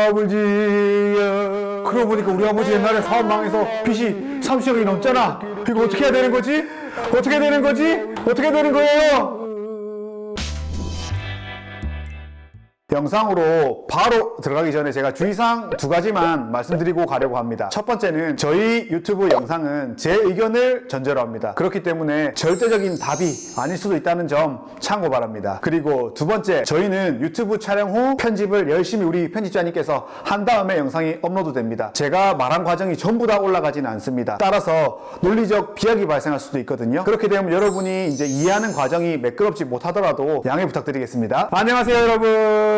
아버지야. 그러고 보니까 우리 아버지 옛날에 사업 망해서 빚이 30억이 넘잖아. 이거 어떻게 해야 되는 거지? 어떻게 되는 거지? 어떻게 되는 거예요? 영상으로 바로 들어가기 전에 제가 주의사항 2가지만 말씀드리고 가려고 합니다. 첫 번째는 저희 유튜브 영상은 제 의견을 전제로 합니다. 그렇기 때문에 절대적인 답이 아닐 수도 있다는 점 참고 바랍니다. 그리고 두 번째, 저희는 유튜브 촬영 후 편집을 열심히 우리 편집자님께서 한 다음에 영상이 업로드 됩니다. 제가 말한 과정이 전부 다 올라가지는 않습니다. 따라서 논리적 비약이 발생할 수도 있거든요. 그렇게 되면 여러분이 이제 이해하는 과정이 매끄럽지 못하더라도 양해 부탁드리겠습니다. 안녕하세요, 여러분.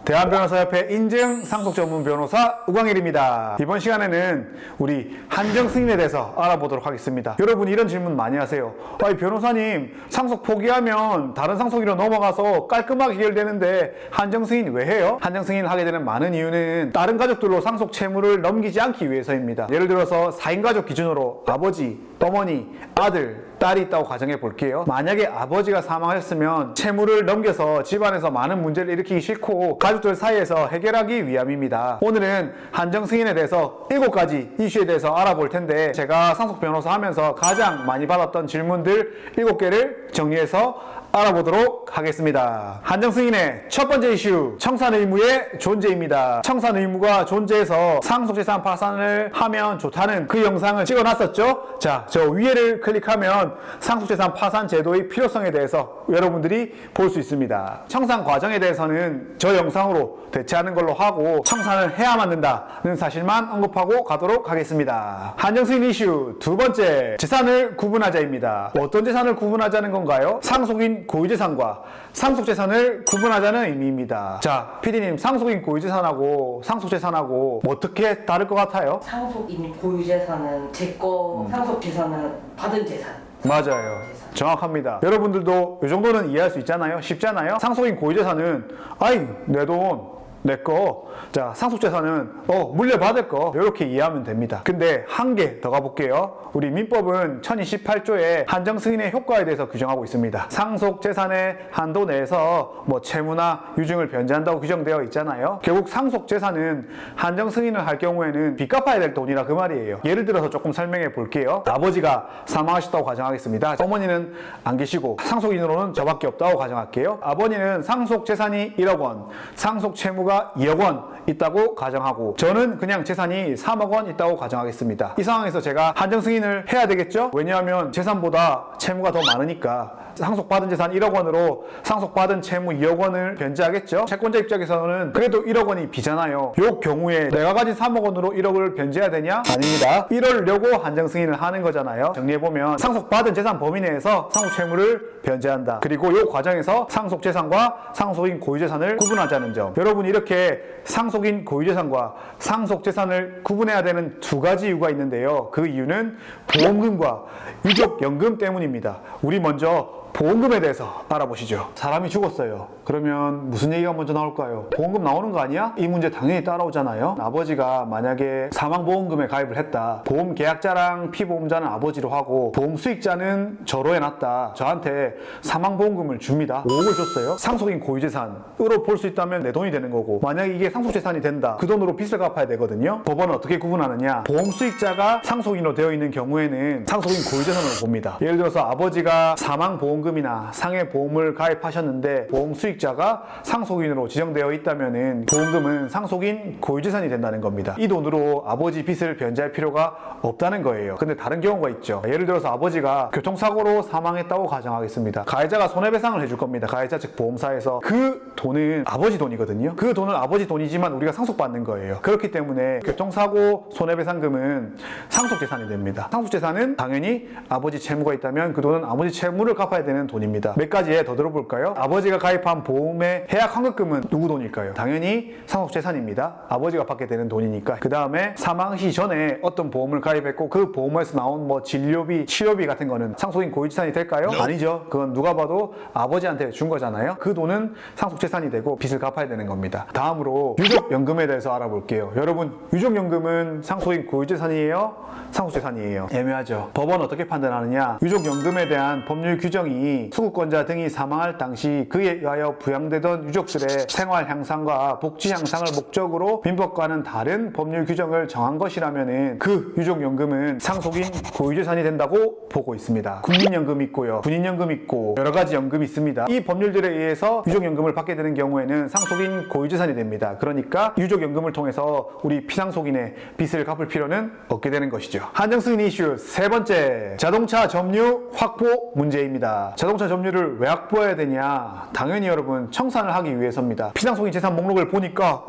대한변호사협회 인증 상속 전문 변호사 우광일입니다. 이번 시간에는 우리 한정 승인에 대해서 알아보도록 하겠습니다. 여러분 이런 질문 많이 하세요. 아니 변호사님, 상속 포기하면 다른 상속인으로 넘어가서 깔끔하게 해결되는데 한정 승인 왜 해요? 한정 승인을 하게 되는 많은 이유는 다른 가족들로 상속 채무를 넘기지 않기 위해서입니다. 예를 들어서 4인 가족 기준으로 아버지, 어머니, 아들, 딸이 있다고 가정해 볼게요. 만약에 아버지가 사망하셨으면 채무를 넘겨서 집안에서 많은 문제를 일으키기 싫고 가족들 사이에서 해결하기 위함입니다. 오늘은 한정 승인에 대해서 7가지 이슈에 대해서 알아볼 텐데, 제가 상속 변호사 하면서 가장 많이 받았던 질문들 7개를 정리해서 알아보도록 하겠습니다. 한정 승인의 첫 번째 이슈, 청산 의무의 존재입니다. 청산 의무가 존재해서 상속재산 파산을 하면 좋다는 그 영상을 찍어놨었죠. 자, 저 위에를 클릭하면 상속재산 파산 제도의 필요성에 대해서 여러분들이 볼 수 있습니다. 청산 과정에 대해서는 저 영상으로 대체하는 걸로 하고 청산을 해야만 된다는 사실만 언급하고 가도록 하겠습니다. 한정 승인 이슈 두 번째, 재산을 구분하자입니다. 어떤 재산을 구분하자는 건가요? 상속인 고유재산과 상속재산을 구분하자는 의미입니다. 자, PD님, 상속인 고유재산하고 상속재산하고 어떻게 다를 것 같아요? 상속인 고유재산은 제거, 상속재산은 받은 재산. 맞아요. 정확합니다. 여러분들도 이 정도는 이해할 수 있잖아요. 쉽잖아요. 상속인 고유재산은 아이 내 돈, 내 거. 자, 상속재산은 물려받을 거. 이렇게 이해하면 됩니다. 근데 한 개 더 가볼게요. 우리 민법은 1028조에 한정 승인의 효과에 대해서 규정하고 있습니다. 상속재산의 한도 내에서 채무나 유증을 변제한다고 규정되어 있잖아요. 결국 상속재산은 한정 승인을 할 경우에는 빚 갚아야 될 돈이라 그 말이에요. 예를 들어서 조금 설명해 볼게요. 아버지가 사망하셨다고 가정하겠습니다. 어머니는 안 계시고 상속인으로는 저밖에 없다고 가정할게요. 아버지는 상속재산이 1억 원, 상속채무가 2억 원 있다고 가정하고, 저는 그냥 재산이 3억 원 있다고 가정하겠습니다. 이 상황에서 제가 한정 승인을 해야 되겠죠? 왜냐하면 재산보다 채무가 더 많으니까. 상속받은 재산 1억 원으로 상속받은 채무 2억 원을 변제하겠죠? 채권자 입장에서는 그래도 1억 원이 비잖아요. 이 경우에 내가 가진 3억 원으로 1억을 변제해야 되냐? 아닙니다. 이러려고 한정 승인을 하는 거잖아요. 정리해보면 상속받은 재산 범위 내에서 상속채무를 변제한다. 그리고 이 과정에서 상속재산과 상속인 고유재산을 구분하자는 점. 여러분이 이렇게 상속인 고유재산과 상속재산을 구분해야 되는 2가지 이유가 있는데요. 그 이유는 보험금과 유족연금 때문입니다. 우리 먼저 보험금에 대해서 알아보시죠. 사람이 죽었어요. 그러면 무슨 얘기가 먼저 나올까요? 보험금 나오는 거 아니야? 이 문제 당연히 따라오잖아요. 아버지가 만약에 사망보험금에 가입을 했다. 보험 계약자랑 피보험자는 아버지로 하고 보험 수익자는 저로 해놨다. 저한테 사망보험금을 줍니다. 5억을 줬어요. 상속인 고유재산으로 볼 수 있다면 내 돈이 되는 거고, 만약에 이게 상속재산이 된다. 그 돈으로 빚을 갚아야 되거든요. 법원은 어떻게 구분하느냐? 보험 수익자가 상속인으로 되어 있는 경우에는 상속인 고유재산으로 봅니다. 예를 들어서 아버지가 사망보험금이나 상해보험을 가입하셨는데 보험 수익자가 상속인으로 지정되어 있다면 보험금은 상속인 고유재산이 된다는 겁니다. 이 돈으로 아버지 빚을 변제할 필요가 없다는 거예요. 근데 다른 경우가 있죠. 예를 들어서 아버지가 교통사고로 사망했다고 가정하겠습니다. 가해자가 손해배상을 해줄 겁니다. 가해자 즉 보험사에서. 그 돈은 아버지 돈이거든요. 그 돈은 아버지 돈이지만 우리가 상속받는 거예요. 그렇기 때문에 교통사고 손해배상금은 상속재산이 됩니다. 상속재산은 당연히 아버지 채무가 있다면 그 돈은 아버지 채무를 갚아야 되는 돈입니다. 몇 가지에 더 들어볼까요? 아버지가 가입한 보험의 해약 환급금은 누구 돈일까요? 당연히 상속재산입니다. 아버지가 받게 되는 돈이니까. 그 다음에 사망 시 전에 어떤 보험을 가입했고 그 보험에서 나온 진료비, 치료비 같은 거는 상속인 고유재산이 될까요? 아니죠. 그건 누가 봐도 아버지한테 준 거잖아요. 그 돈은 상속재산이 되고 빚을 갚아야 되는 겁니다. 다음으로 유족연금에 대해서 알아볼게요. 여러분, 유족연금은 상속인 고유재산이에요? 상속재산이에요? 애매하죠. 법원은 어떻게 판단하느냐? 유족연금에 대한 법률 규정이 수급권자 등이 사망할 당시 그에 의하여 부양되던 유족들의 생활 향상과 복지 향상을 목적으로 민법과는 다른 법률 규정을 정한 것이라면은 그 유족연금은 상속인 고유재산이 된다고 보고 있습니다. 국민연금 있고요, 군인연금 있고 여러 가지 연금이 있습니다. 이 법률들에 의해서 유족연금을 받게 되는 경우에는 상속인 고유재산이 됩니다. 그러니까 유족연금을 통해서 우리 피상속인의 빚을 갚을 필요는 없게 되는 것이죠. 한정승인 이슈 세 번째, 자동차 점유 확보 문제입니다. 자동차 점유를 왜 확보해야 되냐? 당연히 여러분 청산을 하기 위해서입니다. 피상속인 재산 목록을 보니까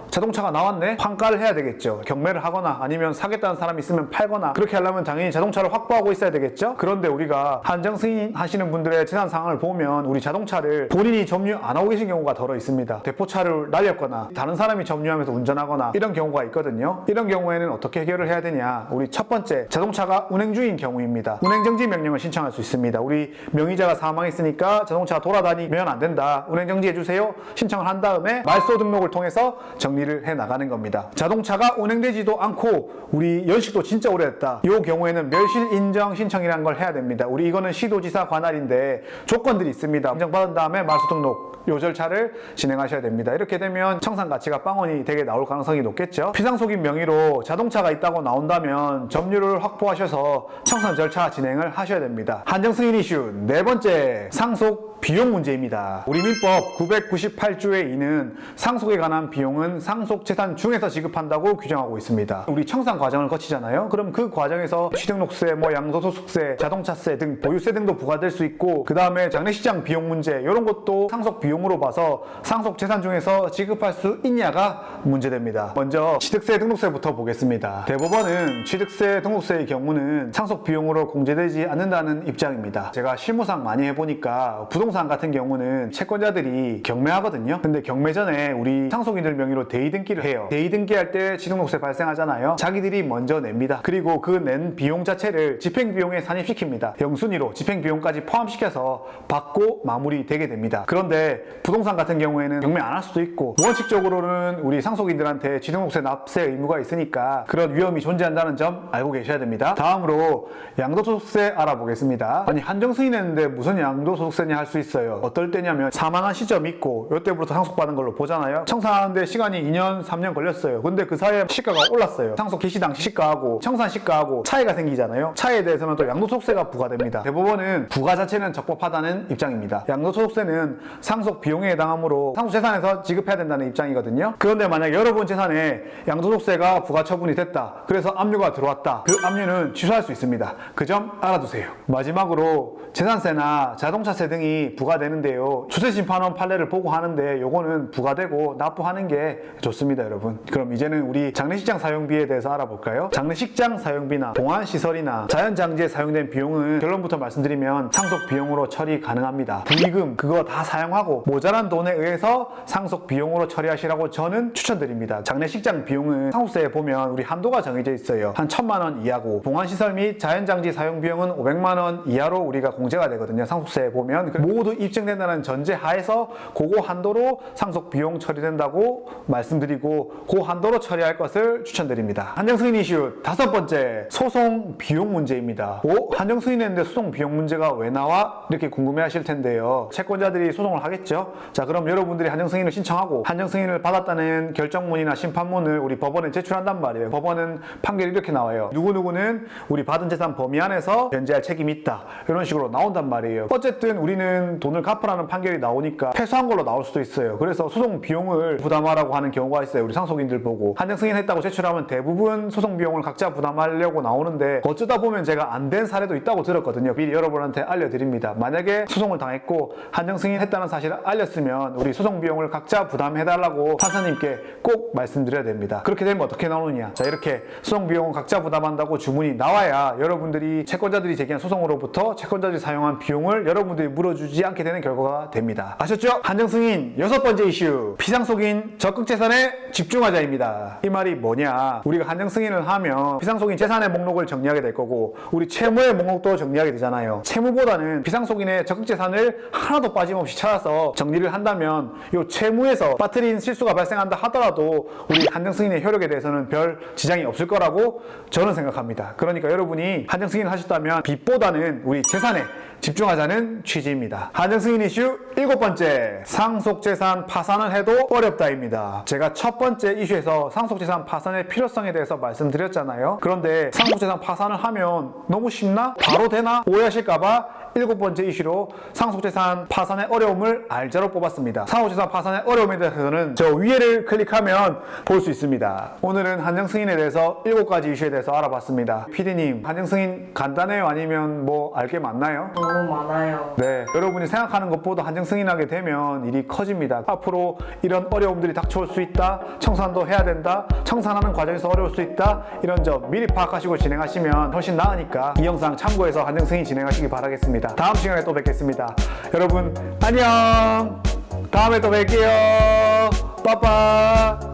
자동차가 나왔네? 환가를 해야 되겠죠. 경매를 하거나 아니면 사겠다는 사람이 있으면 팔거나, 그렇게 하려면 당연히 자동차를 확보하고 있어야 되겠죠. 그런데 우리가 한정승인 하시는 분들의 재산 상황을 보면 우리 자동차를 본인이 점유 안 하고 계신 경우가 더러 있습니다. 대포차를 날렸거나 다른 사람이 점유하면서 운전하거나 이런 경우가 있거든요. 이런 경우에는 어떻게 해결을 해야 되냐? 우리 첫 번째, 자동차가 운행 중인 경우입니다. 운행정지 명령을 신청할 수 있습니다. 우리 명의자가 사망했으니까 자동차가 돌아다니면 안 된다, 운행정지 해주세요 신청을 한 다음에 말소 등록을 통해서 정리를 해 나가는 겁니다. 자동차가 운행되지도 않고 우리 연식도 진짜 오래됐다, 이 경우에는 멸실 인정 신청이라는 걸 해야 됩니다. 우리 이거는 시도지사 관할인데 조건들이 있습니다. 인정받은 다음에 말소 등록, 요 절차를 진행하셔야 됩니다. 이렇게 되면 청산 가치가 빵원이 되게 나올 가능성이 높겠죠. 피상속인 명의로 자동차가 있다고 나온다면 점유를 확보하셔서 청산 절차 진행을 하셔야 됩니다. 한정승인 이슈 네 번째, 상속 비용 문제입니다. 우리 민법 998조의 2는 상속에 관한 비용은 상속재산 중에서 지급한다고 규정하고 있습니다. 우리 청산 과정을 거치잖아요. 그럼 그 과정에서 취등록세, 양도소득세, 자동차세 등 보유세 등도 부과될 수 있고, 그 다음에 장례식장 비용 문제, 이런 것도 상속 비용으로 봐서 상속재산 중에서 지급할 수 있냐가 문제됩니다. 먼저 취득세 등록세부터 보겠습니다. 대법원은 취득세 등록세의 경우는 상속 비용으로 공제되지 않는다는 입장입니다. 제가 실무상 많이 해보니까 부동산 같은 경우는 채권자들이 경매하거든요. 근데 경매 전에 우리 상속인들 명의로 대의등기를 해요. 대의등기할 때 취등록세 발생하잖아요. 자기들이 먼저 냅니다. 그리고 그 낸 비용 자체를 집행비용에 산입시킵니다. 영순위로 집행비용까지 포함시켜서 받고 마무리되게 됩니다. 그런데 부동산 같은 경우에는 경매 안 할 수도 있고, 원칙적으로는 우리 상속인들한테 취등록세 납세 의무가 있으니까 그런 위험이 존재한다는 점 알고 계셔야 됩니다. 다음으로 양도소득세 알아보겠습니다. 아니, 한정승인했는데 무슨 양도소득세냐 할 수 있어요. 어떨 때냐면 사망한 시점이 있고 이때부터 상속받은 걸로 보잖아요. 청산하는데 시간이 2년 3년 걸렸어요. 근데 그 사이에 시가가 올랐어요. 상속 개시 당시 시가하고 청산 시가하고 차이가 생기잖아요. 차이에 대해서는 또 양도소득세가 부과됩니다. 대법원은 부과 자체는 적법하다는 입장입니다. 양도소득세는 상속 비용에 해당하므로 상속재산에서 지급해야 된다는 입장이거든요. 그런데 만약 여러분 재산에 양도소득세가 부과 처분이 됐다, 그래서 압류가 들어왔다, 그 압류는 취소할 수 있습니다. 그 점 알아두세요. 마지막으로 재산세나 자동차세 등이 부과되는데요. 추세심판원 판례를 보고 하는데 요거는 부과되고 납부하는 게 좋습니다, 여러분. 그럼 이제는 우리 장례식장 사용비에 대해서 알아볼까요? 장례식장 사용비나 봉안시설이나 자연장지에 사용된 비용은 결론부터 말씀드리면 상속 비용으로 처리 가능합니다. 부의금 그거 다 사용하고 모자란 돈에 의해서 상속 비용으로 처리하시라고 저는 추천드립니다. 장례식장 비용은 상속세에 보면 우리 한도가 정해져 있어요. 한 1,000만 원 이하고, 봉안시설 및 자연장지 사용 비용은 500만 원 이하로 우리가 공제가 되거든요. 상속세에 보면 모두 입증된다는 전제 하에서 그거 한도로 상속 비용 처리된다고 말씀드리고, 그 한도로 처리할 것을 추천드립니다. 한정승인 이슈 다섯 번째, 소송 비용 문제입니다. 한정승인했는데 소송 비용 문제가 왜 나와? 이렇게 궁금해 하실 텐데요. 채권자들이 소송을 하겠죠. 자, 그럼 여러분들이 한정승인을 신청하고 한정승인을 받았다는 결정문이나 심판문을 우리 법원에 제출한단 말이에요. 법원은 판결이 이렇게 나와요. 누구누구는 우리 받은 재산 범위 안에서 변제할 책임이 있다, 이런 식으로 나온단 말이에요. 어쨌든 우리는 돈을 갚으라는 판결이 나오니까 패소한 걸로 나올 수도 있어요. 그래서 소송 비용을 부담하라고 하는 경우가 있어요. 우리 상속인들 보고 한정승인했다고 제출하면 대부분 소송 비용을 각자 부담하려고 나오는데, 어쩌다 보면 제가 안 된 사례도 있다고 들었거든요. 미리 여러분한테 알려드립니다. 만약에 소송을 당했고 한정승인했다는 사실을 알렸으면 우리 소송 비용을 각자 부담해달라고 판사님께 꼭 말씀드려야 됩니다. 그렇게 되면 어떻게 나오느냐? 자, 이렇게 소송 비용은 각자 부담한다고 주문이 나와야 여러분들이 채권자들이 제기한 소송으로부터 채권자들이 사용한 비용을 여러분들이 물어주지 않게 되는 결과가 됩니다. 아셨죠? 한정승인 여섯 번째 이슈, 피상속인 적극재산에 집중하자입니다. 이 말이 뭐냐? 우리가 한정승인을 하면 피상속인 재산의 목록을 정리하게 될 거고, 우리 채무의 목록도 정리하게 되잖아요. 채무보다는 피상속인의 적극재산을 하나도 빠짐없이 찾아서 정리를 한다면 이 채무에서 빠뜨린 실수가 발생한다 하더라도 우리 한정승인의 효력에 대해서는 별 지장이 없을 거라고 저는 생각합니다. 그러니까 여러분이 한정승인을 하셨다면 빚보다는 우리 재산에 집중하자는 취지입니다. 한정승인 이슈 7번째, 상속재산 파산을 해도 어렵다입니다. 제가 첫 번째 이슈에서 상속재산 파산의 필요성에 대해서 말씀드렸잖아요. 그런데 상속재산 파산을 하면 너무 쉽나? 바로 되나? 오해하실까봐 7번째 이슈로 상속재산 파산의 어려움을 R자로 뽑았습니다. 상속재산 파산의 어려움에 대해서는 저 위에를 클릭하면 볼 수 있습니다. 오늘은 한정승인에 대해서 7가지 이슈에 대해서 알아봤습니다. PD님, 한정승인 간단해요? 아니면 뭐 알게 많나요? 너무 많아요. 네, 여러분이 생각하는 것보다 한정승인하게 되면 일이 커집니다. 앞으로 이런 어려움들이 닥쳐올 수 있다, 청산도 해야 된다, 청산하는 과정에서 어려울 수 있다, 이런 점 미리 파악하시고 진행하시면 훨씬 나으니까 이 영상 참고해서 한정승인 진행하시기 바라겠습니다. 다음 시간에 또 뵙겠습니다. 여러분 안녕. 다음에 또 뵐게요. 빠빠.